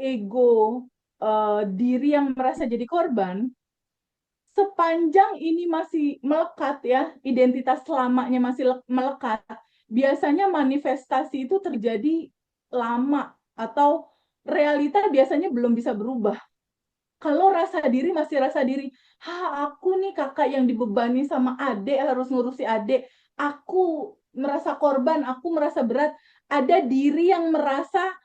ego diri yang merasa jadi korban, sepanjang ini masih melekat ya, identitas lamanya masih melekat, biasanya manifestasi itu terjadi lama atau realita biasanya belum bisa berubah. Kalau rasa diri masih rasa diri, aku nih kakak yang dibebani sama adik, harus ngurusi adik, aku merasa korban, aku merasa berat, ada diri yang merasa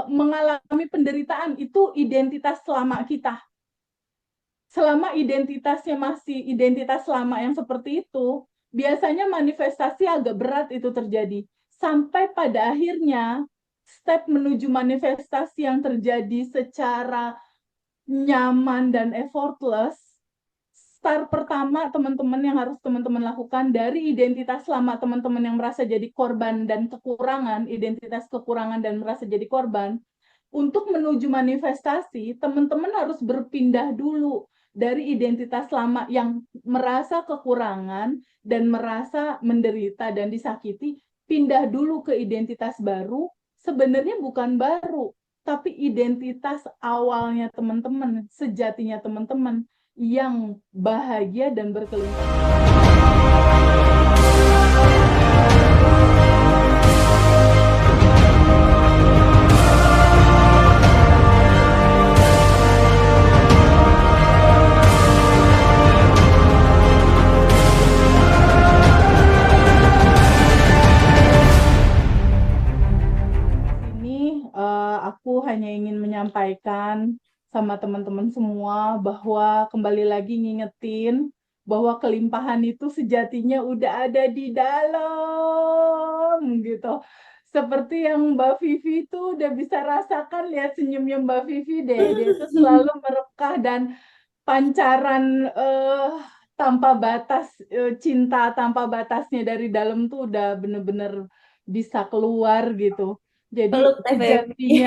mengalami penderitaan, itu identitas lama kita. Selama identitasnya masih identitas lama yang seperti itu, biasanya manifestasi agak berat itu terjadi. Sampai pada akhirnya, step menuju manifestasi yang terjadi secara nyaman dan effortless, start pertama teman-teman yang harus teman-teman lakukan dari identitas lama teman-teman yang merasa jadi korban dan kekurangan, identitas kekurangan dan merasa jadi korban, untuk menuju manifestasi, teman-teman harus berpindah dulu dari identitas lama yang merasa kekurangan dan merasa menderita dan disakiti, pindah dulu ke identitas baru, sebenarnya bukan baru, tapi identitas awalnya teman-teman, sejatinya teman-teman yang bahagia dan berkelimpahan. Ini aku hanya ingin menyampaikan sama teman-teman semua bahwa kembali lagi ngingetin bahwa kelimpahan itu sejatinya udah ada di dalam gitu. Seperti yang Mbak Vivi itu udah bisa rasakan, lihat senyumnya Mbak Vivi deh, dia itu selalu merekah dan pancaran tanpa batas, cinta tanpa batasnya dari dalam tuh udah bener-bener bisa keluar gitu. Jadi Peluk Teh Feby.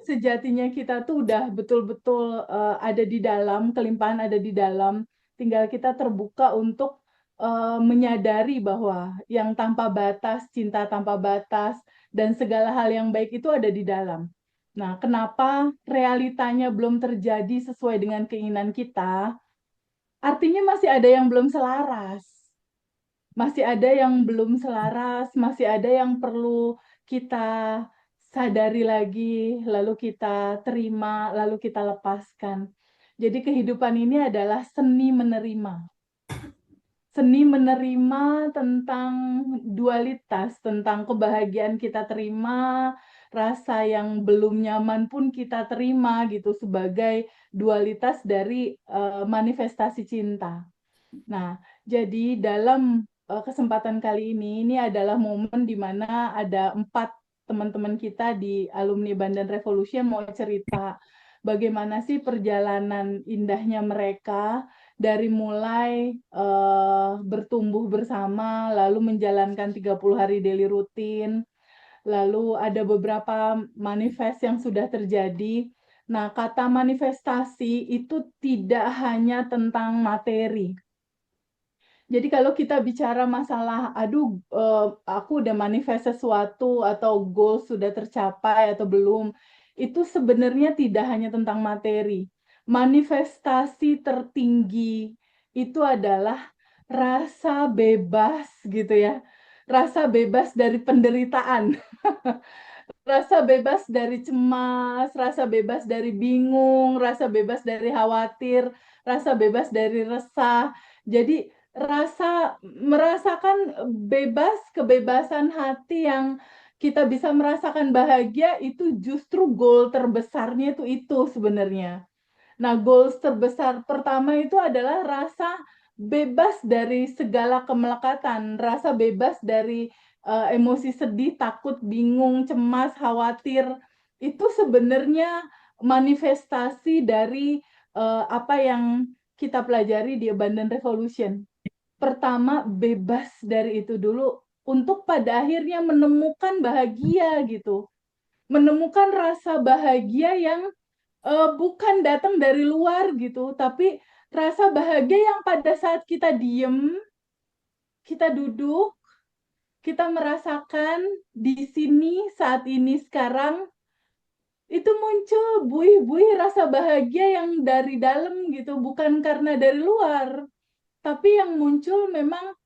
sejatinya kita tuh udah betul-betul ada di dalam, kelimpahan ada di dalam. Tinggal kita terbuka untuk menyadari bahwa yang tanpa batas, cinta tanpa batas, dan segala hal yang baik itu ada di dalam. Nah, kenapa realitanya belum terjadi sesuai dengan keinginan kita? Artinya masih ada yang belum selaras. Masih ada yang belum selaras, masih ada yang perlu kita sadari lagi, lalu kita terima, lalu kita lepaskan. Jadi kehidupan ini adalah seni menerima. Seni menerima tentang dualitas, tentang kebahagiaan kita terima, rasa yang belum nyaman pun kita terima gitu sebagai dualitas dari manifestasi cinta. Nah, jadi dalam kesempatan kali ini adalah momen di mana ada 4 teman-teman kita di alumni Bandan Revolution mau cerita bagaimana sih perjalanan indahnya mereka dari mulai bertumbuh bersama, lalu menjalankan 30 hari daily rutin, lalu ada beberapa manifest yang sudah terjadi. Nah, kata manifestasi itu tidak hanya tentang materi. Jadi kalau kita bicara masalah, aduh, aku udah manifest sesuatu atau goal sudah tercapai atau belum, itu sebenarnya tidak hanya tentang materi. Manifestasi tertinggi itu adalah rasa bebas gitu ya, rasa bebas dari penderitaan, rasa bebas dari cemas, rasa bebas dari bingung, rasa bebas dari khawatir, rasa bebas dari resah. Jadi merasakan bebas, kebebasan hati yang kita bisa merasakan bahagia itu justru goal terbesarnya itu sebenarnya. Nah, goals terbesar pertama itu adalah rasa bebas dari segala kemelekatan, rasa bebas dari emosi sedih, takut, bingung, cemas, khawatir. Itu sebenarnya manifestasi dari apa yang kita pelajari di Abundant Revolution. Pertama, bebas dari itu dulu untuk pada akhirnya menemukan bahagia gitu. Menemukan rasa bahagia yang bukan datang dari luar gitu, tapi rasa bahagia yang pada saat kita diem, kita duduk, kita merasakan di sini saat ini sekarang itu muncul buih-buih rasa bahagia yang dari dalam gitu, bukan karena dari luar, tapi yang muncul memang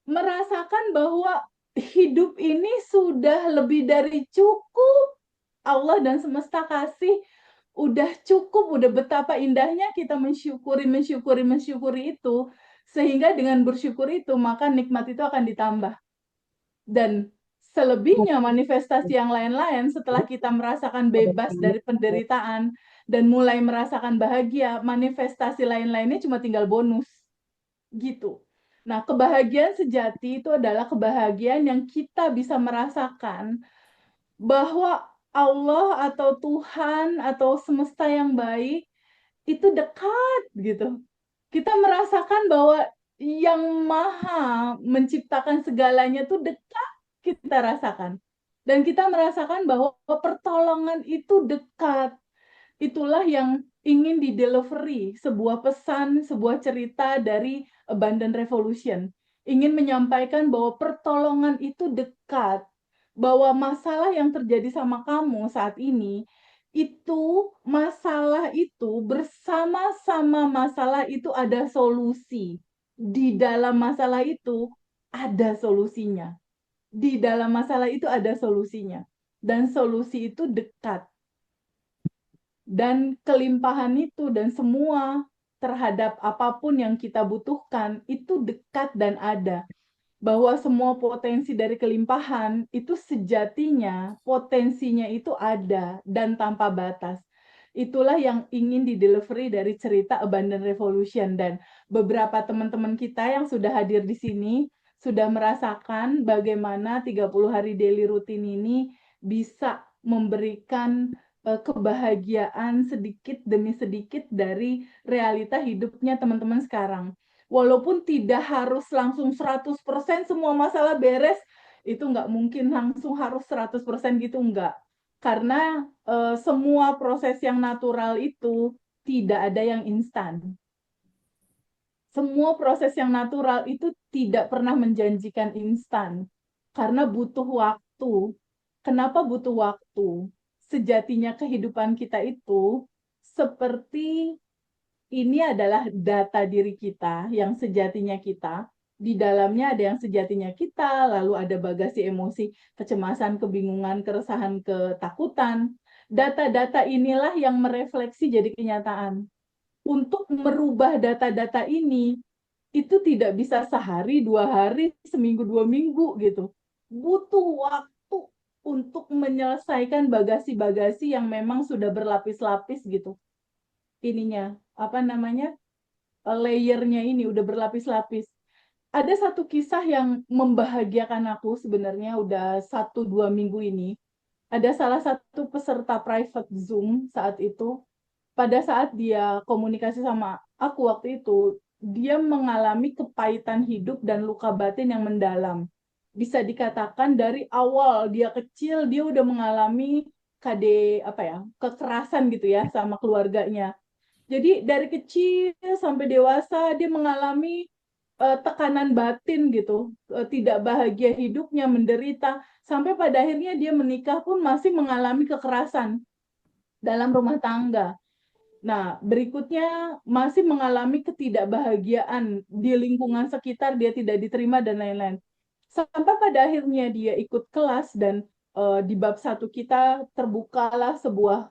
merasakan bahwa hidup ini sudah lebih dari cukup. Allah dan semesta kasih udah cukup, udah betapa indahnya kita mensyukuri itu, sehingga dengan bersyukur itu maka nikmat itu akan ditambah. Dan selebihnya manifestasi yang lain-lain setelah kita merasakan bebas dari penderitaan dan mulai merasakan bahagia, manifestasi lain-lainnya cuma tinggal bonus gitu. Nah, kebahagiaan sejati itu adalah kebahagiaan yang kita bisa merasakan bahwa Allah atau Tuhan atau semesta yang baik itu dekat gitu. Kita merasakan bahwa yang maha menciptakan segalanya itu dekat, kita rasakan. Dan kita merasakan bahwa pertolongan itu dekat. Itulah yang ingin di-delivery, sebuah pesan, sebuah cerita dari Abundant Revolution. Ingin menyampaikan bahwa pertolongan itu dekat, bahwa masalah yang terjadi sama kamu saat ini, itu masalah itu bersama-sama masalah itu ada solusi. Di dalam masalah itu ada solusinya. Di dalam masalah itu ada solusinya. Dan solusi itu dekat. Dan kelimpahan itu dan semua terhadap apapun yang kita butuhkan itu dekat dan ada. Bahwa semua potensi dari kelimpahan itu sejatinya potensinya itu ada dan tanpa batas. Itulah yang ingin di-delivery dari cerita Abundant Revolution, dan beberapa teman-teman kita yang sudah hadir di sini sudah merasakan bagaimana 30 hari daily routine ini bisa memberikan kebahagiaan sedikit demi sedikit dari realita hidupnya teman-teman sekarang. Walaupun tidak harus langsung 100% semua masalah beres, itu nggak mungkin langsung harus 100% gitu, nggak. Karena semua proses yang natural itu tidak ada yang instan. Semua proses yang natural itu tidak pernah menjanjikan instan. Karena butuh waktu. Kenapa butuh waktu? Sejatinya kehidupan kita itu seperti ini adalah data diri kita yang sejatinya kita. Di dalamnya ada yang sejatinya kita, lalu ada bagasi emosi, kecemasan, kebingungan, keresahan, ketakutan. Data-data inilah yang merefleksi jadi kenyataan. Untuk merubah data-data ini, itu tidak bisa sehari, 2 hari, seminggu, 2 minggu gitu. Butuh waktu untuk menyelesaikan bagasi-bagasi yang memang sudah berlapis-lapis gitu. Ininya, apa namanya, layernya ini udah berlapis-lapis. Ada satu kisah yang membahagiakan aku sebenarnya udah 1-2 minggu ini. Ada salah satu peserta private Zoom saat itu, pada saat dia komunikasi sama aku waktu itu, dia mengalami kepahitan hidup dan luka batin yang mendalam. Bisa dikatakan dari awal dia kecil, dia udah mengalami apa ya, kekerasan gitu ya sama keluarganya. Jadi dari kecil sampai dewasa dia mengalami tekanan batin gitu, tidak bahagia hidupnya, menderita, sampai pada akhirnya dia menikah pun masih mengalami kekerasan dalam rumah tangga. Nah, berikutnya masih mengalami ketidakbahagiaan di lingkungan sekitar, dia tidak diterima dan lain-lain. Sampai pada akhirnya dia ikut kelas dan di bab 1 kita terbukalah sebuah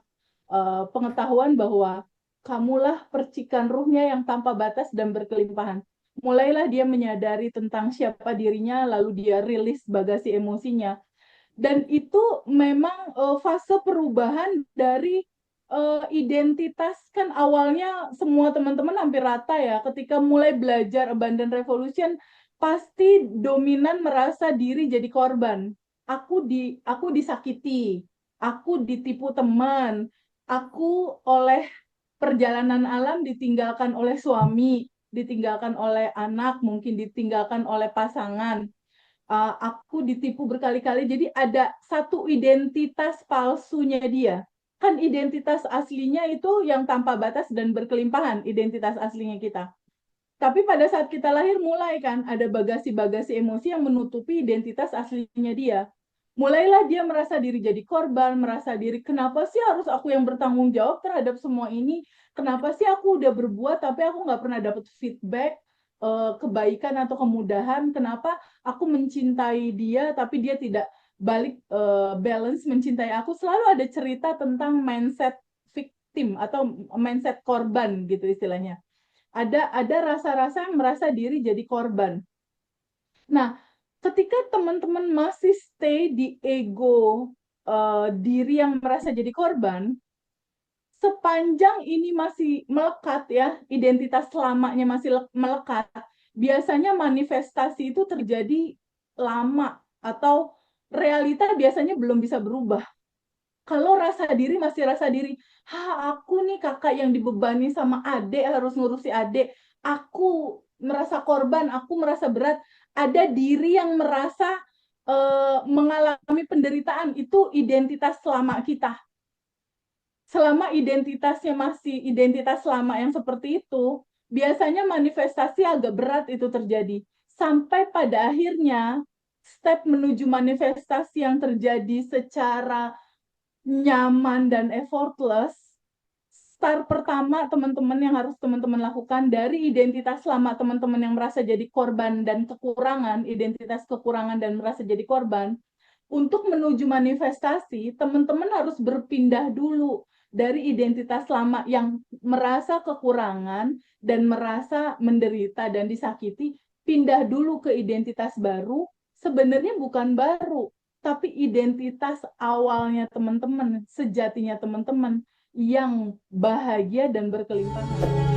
pengetahuan bahwa kamulah percikan ruhnya yang tanpa batas dan berkelimpahan. Mulailah dia menyadari tentang siapa dirinya, lalu dia rilis bagasi emosinya. Dan itu memang fase perubahan dari identitas. Kan awalnya semua teman-teman hampir rata ya, ketika mulai belajar Abundant Revolution, pasti dominan merasa diri jadi korban. Aku disakiti, aku ditipu teman, aku oleh perjalanan alam ditinggalkan oleh suami, ditinggalkan oleh anak, mungkin ditinggalkan oleh pasangan. Aku ditipu berkali-kali. Jadi ada satu identitas palsunya dia. Kan identitas aslinya itu yang tanpa batas dan berkelimpahan, identitas aslinya kita. Tapi pada saat kita lahir mulai kan ada bagasi-bagasi emosi yang menutupi identitas aslinya dia. mulailah dia merasa diri jadi korban, merasa diri, kenapa sih harus aku yang bertanggung jawab terhadap semua ini? Kenapa sih aku udah berbuat tapi aku nggak pernah dapat feedback, kebaikan atau kemudahan? Kenapa aku mencintai dia tapi dia tidak balik balance mencintai aku? Selalu ada cerita tentang mindset victim atau mindset korban gitu istilahnya. Ada rasa-rasa yang merasa diri jadi korban. Nah, ketika teman-teman masih stay di ego diri yang merasa jadi korban, sepanjang ini masih melekat ya, identitas lamanya masih melekat, biasanya manifestasi itu terjadi lama atau realita biasanya belum bisa berubah. Kalau rasa diri masih rasa diri, aku nih kakak yang dibebani sama adik, harus ngurusi adik, aku merasa korban, aku merasa berat, ada diri yang merasa mengalami penderitaan, itu identitas lama kita. Selama identitasnya masih identitas lama yang seperti itu, biasanya manifestasi agak berat itu terjadi. Sampai pada akhirnya, step menuju manifestasi yang terjadi secara nyaman dan effortless, start pertama teman-teman yang harus teman-teman lakukan dari identitas lama teman-teman yang merasa jadi korban dan kekurangan, identitas kekurangan dan merasa jadi korban, untuk menuju manifestasi, teman-teman harus berpindah dulu dari identitas lama yang merasa kekurangan dan merasa menderita dan disakiti, pindah dulu ke identitas baru, sebenarnya bukan baru, tapi identitas awalnya teman-teman, sejatinya teman-teman yang bahagia dan berkelimpahan.